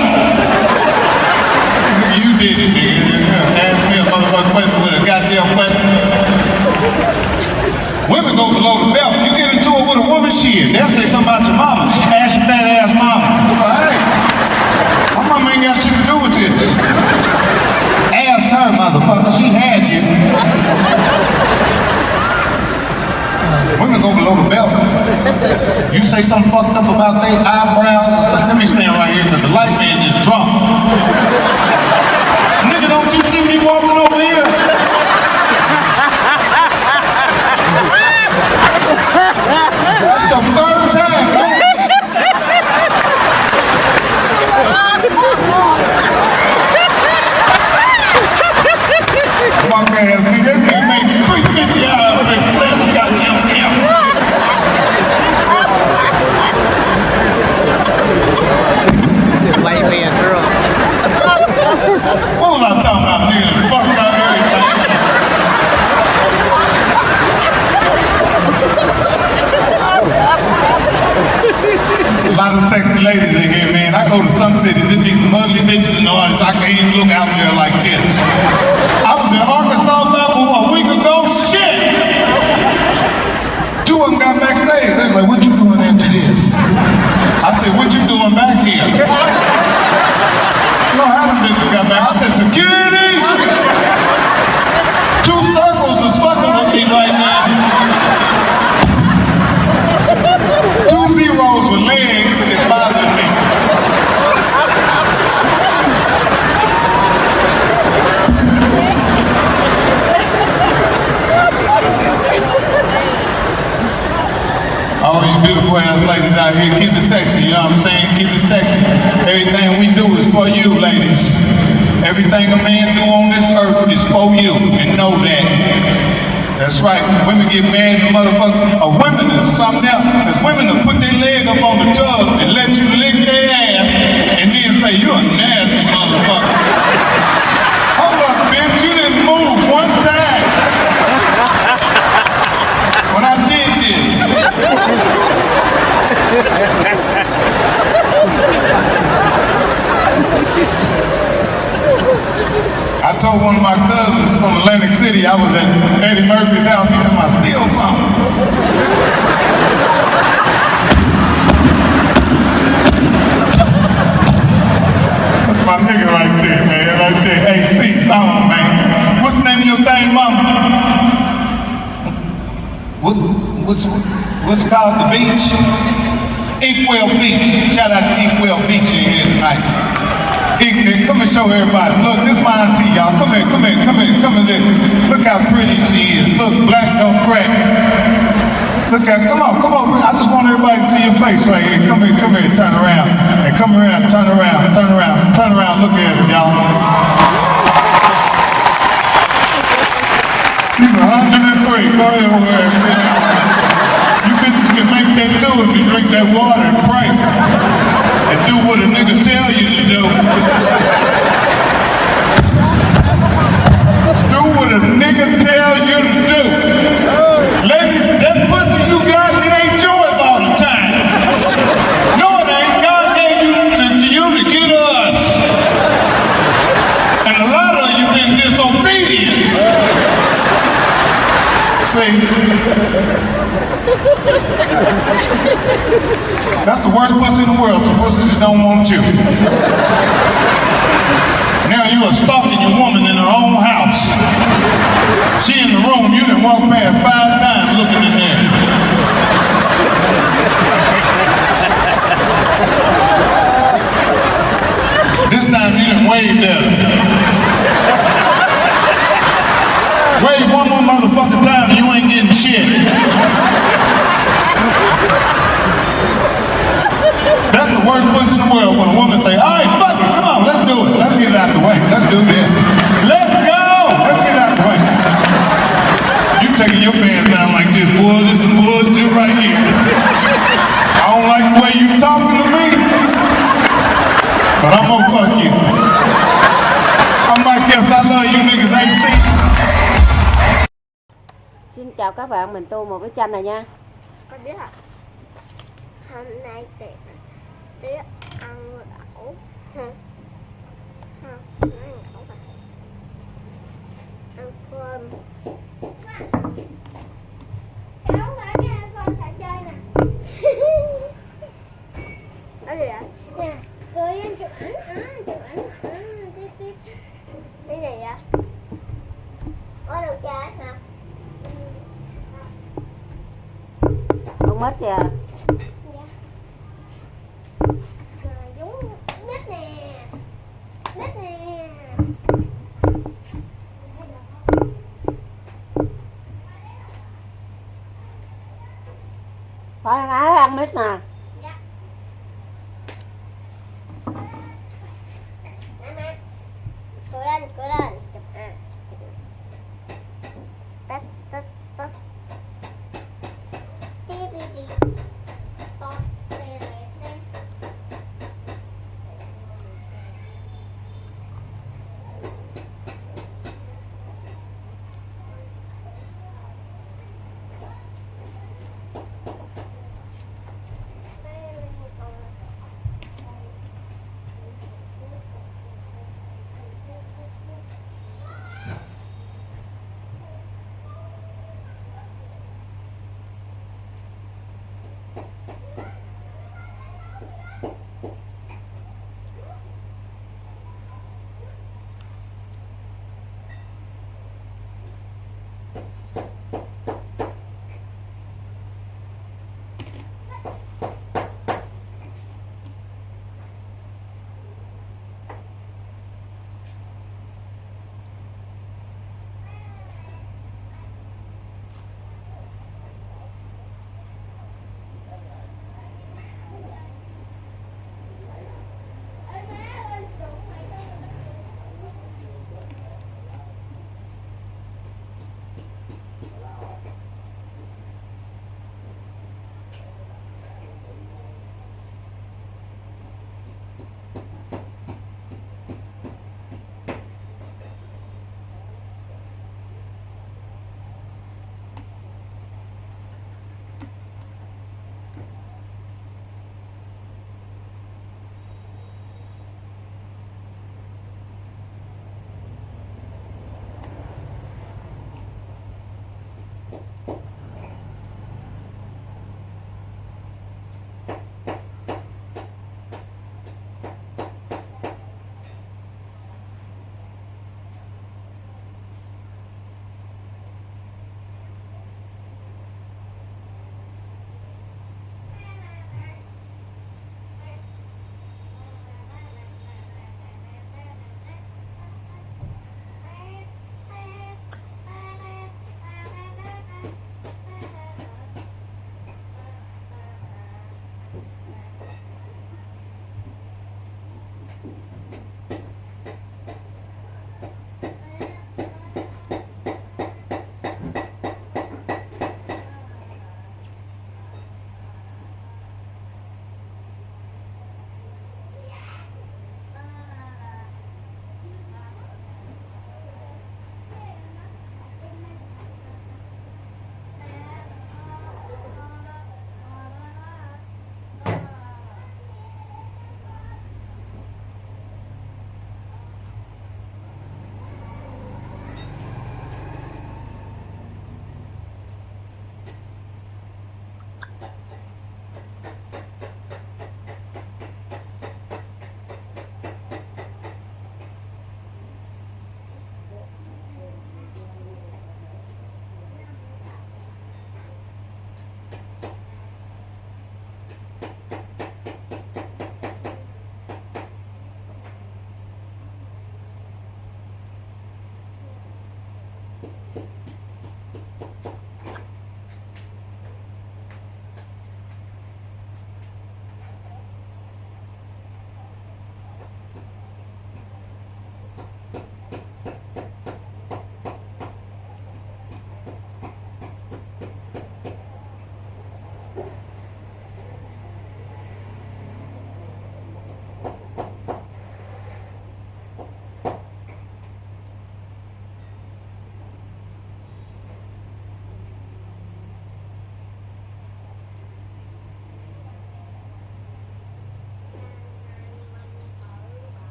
Nigga, you did it, nigga. Ask me a motherfucking question with a goddamn question. Women go below the belt. You get into it with a woman, shit. They'll say something about your mama. Ask your fat ass mama. Hey, my mama ain't got shit to do with this. Ask her, motherfucker. She had you. Women go below the belt. You say something fucked up about their eyebrows or something. Let me stand right here because the light man is drunk. Nigga, don't you see me walking over here? That's your third time. Punk ass nigga, that nigga made 350 hours of playing with goddamn camera. White man girl. What was I talking about, nigga? Fuck out everything. There's a lot of sexy ladies in here, man. I go to some cities, it be some ugly bitches in the audience. I can't even look out there like this. I was in Arkansas a week ago. Shit! Two of them got backstage. They was like, what you doing after this? I said, what you doing back here? You know how them bitches got back? I said, security! 2 circles is fucking with me right now. 2 zeros with legs and it's bothering me. All these beautiful ass ladies out here, keep it sexy, you know what I'm saying? Keep it sexy. Everything we do is for you, ladies. Everything a man do on this earth is for you, and know that. That's right, women get mad at motherfuckers. Women is something else, because women will put their leg up on the tub and let you lick their ass, and then say, you a nasty motherfucker. Hold up, bitch, you didn't move one time. When I did this. I told one of my cousins from Atlantic City, I was at Eddie Murphy's house, he told me, steal something. That's my nigga right there, man, right there. Hey, see something, man. What's the name of your thing, mama? What's it called, the beach? Inkwell Beach. Shout out to Inkwell Beach in here tonight. Ink, come and show everybody. Look, this is my auntie, y'all. Come here. Look how pretty she is. Look, black don't crack. Look at, come on. I just want everybody to see your face right here. Come here, turn around. And come around, turn around, look at him, y'all. She's 103. Go ahead, over there. You bitches can make that too if you drink that water and pray. And do what a nigga tell you to do. Do what a nigga tell you to do. Ladies, that pussy you got, it ain't yours all the time. No, it ain't. God gave you to give to us. And a lot of you been disobedient. See? That's the worst pussy in the world, some pussy that don't want you. Now you are stalking your woman in her own house. She in the room, you done walked past 5 times looking in there. This time you done waved at her. Wave one more motherfucking time and you ain't getting shit. That's the worst pussy in the world when a woman say, all right, fuck it, come on, let's do it. Let's get it out the way. Let's do this. Let's go! Let's get it out the way. You taking your pants down like this, boy. This some bullshit right here. I don't like the way you talking to me, but I'm gonna fuck you. I'm Mike Epps, I love you niggas, ain't seen. Xin chào các bạn, mình tô một cái chanh này nha. Con biết ạ. Hôm nay tiệc ăn đậu. Ăn cơm. Cháu phải nghe con sẽ chơi nè. Ở đây ạ. Nè, cười anh chụp ảnh. Tiếp. Cái gì ạ? Có đồ chơi hả? Con mất kìa.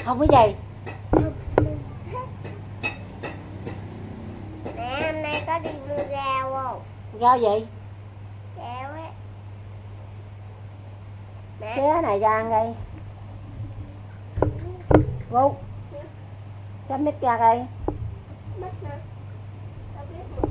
Không có gì. Mẹ hôm nay có đi mua rau không? Rau gì? Rau ấy. Mẹ. Xé này ra ăn đi. Vô. Xé mít ra đây. Mít hả? Tao biết một.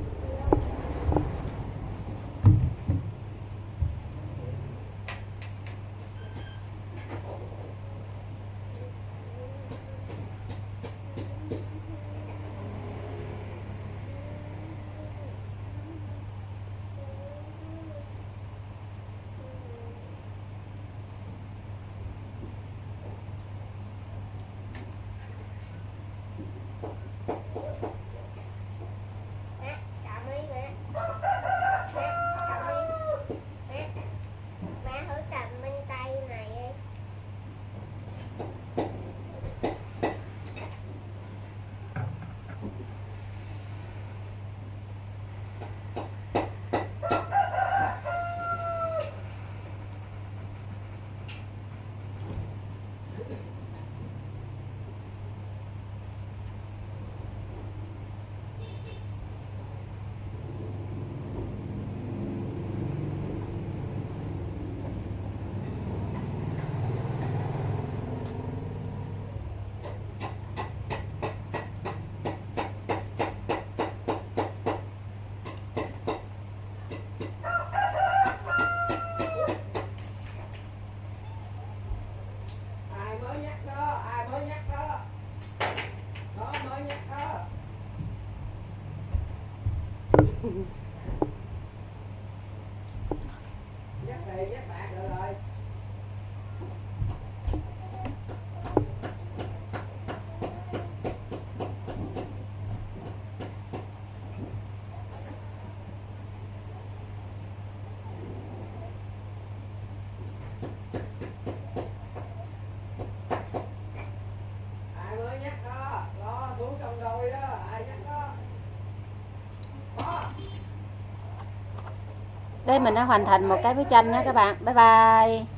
Đây mình đã hoàn thành một cái bức tranh nha các bạn. Bye bye.